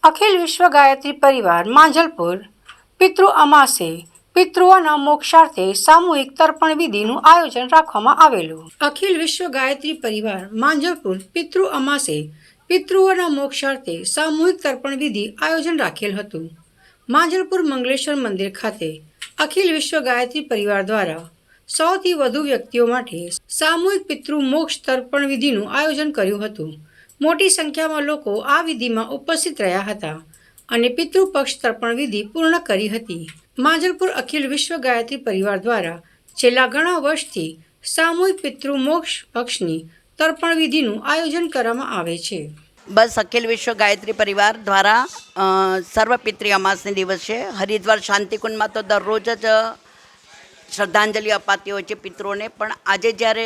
અખિલ વિશ્વ ગાયત્રી પરિવાર માંજલપુર પિતૃ અમાસે પિતૃઓના મોક્ષાર્થે સામૂહિક તર્પણ વિધિનું આયોજન રાખવામાં આવેલું. અખિલ વિશ્વ ગાયત્રી પરિવાર માંજલપુર પિતૃ અમાસે પિતૃઓના મોક્ષાર્થે સામૂહિક તર્પણ વિધિ આયોજન રાખેલ હતું. માંજલપુર મંગલેશ્વર મંદિર ખાતે અખિલ વિશ્વ ગાયત્રી પરિવાર દ્વારા 100 થી વધુ વ્યક્તિઓ માટે સામૂહિક પિતૃ મોક્ષ તર્પણ વિધિનું આયોજન કર્યું હતું. મોટી સંખ્યામાં લોકો આ વિધિમાં ઉપસ્થિત રહ્યા હતા અને પિતૃપક્ષ તર્પણ વિધિ પૂર્ણ કરી હતી. માંજલપુર અખિલ વિશ્વ ગાયત્રી પરિવાર દ્વારા છેલ્લા ઘણા વર્ષથી સામૂહિક પિતૃ મોક્ષ પક્ષની તર્પણ વિધિનું આયોજન કરવામાં આવે છે. બસ અખિલ વિશ્વ ગાયત્રી પરિવાર દ્વારા સર્વપિતૃ અમાસને દિવસે હરિદ્વાર શાંતિકુંડમાં તો દરરોજ જ શ્રદ્ધાંજલિ અપાતી હોય છે પિતૃઓને, પણ આજે જ્યારે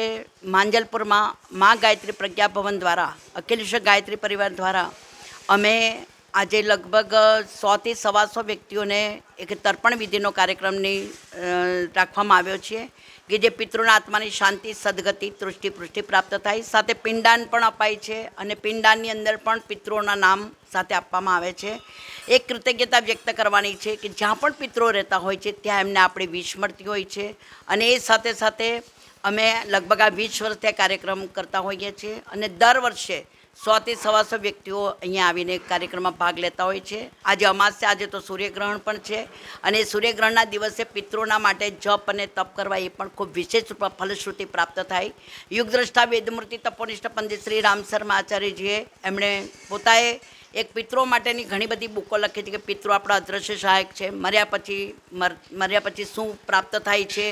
માંજલપુરમાં મા ગાયત્રી પ્રજ્ઞાભવન દ્વારા અખિલ વિશ્વ ગાયત્રી પરિવાર દ્વારા અમે આજે લગભગ 100 થી 125 વ્યક્તિઓને એક તર્પણ વિધિનો કાર્યક્રમની રાખવામાં આવ્યો છે કે જે પિતૃના આત્માની શાંતિ, સદગતિ, તૃષ્ટિ પુષ્ટિ પ્રાપ્ત થાય. સાથે પિંડદાન પણ અપાય છે અને પિંડદાનની અંદર પણ પિતૃઓના નામ સાથે આપવામાં આવે છે. એક કૃતજ્ઞતા વ્યક્ત કરવાની છે કે જ્યાં પણ પિતૃઓ રહેતા હોય છે ત્યાં એમને આપણી વિશ મળતી હોય છે અને એ સાથે સાથે અમે લગભગ આ 20 વર્ષથી કાર્યક્રમ કરતા હોઈએ છીએ અને દર વર્ષે 100 થી 125 વ્યક્તિઓ અહીંયા આવીને કાર્યક્રમમાં ભાગ લેતા હોય છે. આજે અમાસ છે, આજે તો સૂર્યગ્રહણ પણ છે અને સૂર્યગ્રહણના દિવસે પિતૃઓના માટે જપ અને તપ કરવા એ પણ ખૂબ વિશેષ ફલશ્રુતિ પ્રાપ્ત થાય. યુગદ્રષ્ટા વેદમૂર્તિ તપોનિષ્ઠ પંડિત શ્રી રામ શર્મા આચાર્યજીએ એમણે પોતાએ એક પિતૃઓ માટેની ઘણી બધી બુકો લખી છે કે પિતૃ આપણા અદ્રશ્ય સહાયક છે, મર્યા પછી શું પ્રાપ્ત થાય છે,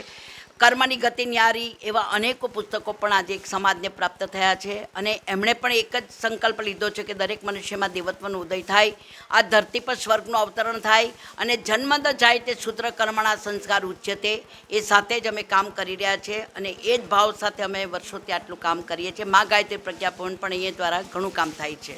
કર્મની ગતિ ન્યારી, એવા અનેકો પુસ્તકો પણ આજે એક સમાજને પ્રાપ્ત થયા છે અને એમણે પણ એક જ સંકલ્પ લીધો છે કે દરેક મનુષ્યમાં દેવત્વનો ઉદય થાય, આ ધરતી પર સ્વર્ગનું અવતરણ થાય અને જન્મ દ જાય તે સૂત્ર કર્મણા સંસ્કાર ઉચ્યતે. એ સાથે જ અમે કામ કરી રહ્યા છીએ અને એ જ ભાવ સાથે અમે વર્ષોથી આટલું કામ કરીએ છીએ. મા ગાયત્રી પ્રજ્ઞાભવન પણ અહીંયા દ્વારા ઘણું કામ થાય છે.